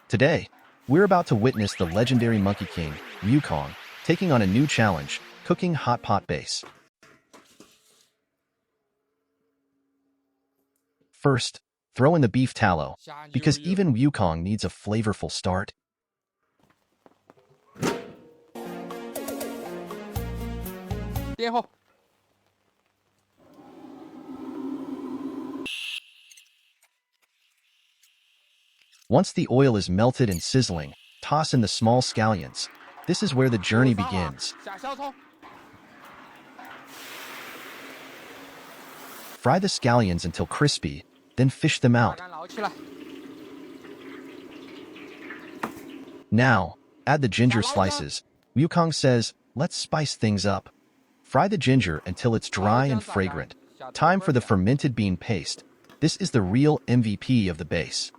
Today, we're about to witness the legendary Monkey King, Wukong, taking on a new challenge, cooking hot pot base. First, throw in the beef tallow, because even Wukong needs a flavorful start. Once the oil is melted and sizzling, toss in the small scallions. This is where the journey begins. Fry the scallions until crispy, then fish them out. Now, add the ginger slices. Wukong says, let's spice things up. Fry the ginger until it's dry and fragrant. Time for the fermented bean paste. This is the real MVP of the base.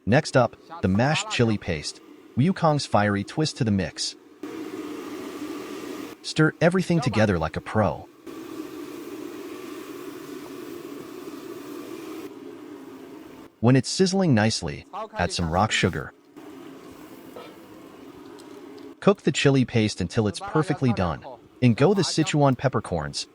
Next up, the mashed chili paste. Wukong's fiery twist to the mix. Stir everything together like a pro. When it's sizzling nicely, add some rock sugar. Cook the chili paste until it's perfectly done. In go the Sichuan peppercorns.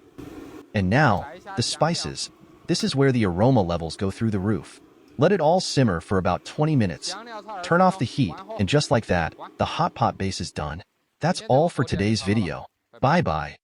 And now, the spices. This is where the aroma levels go through the roof. Let it all simmer for about 20 minutes. Turn off the heat, and just like that, the hot pot base is done. That's all for today's video. Bye-bye.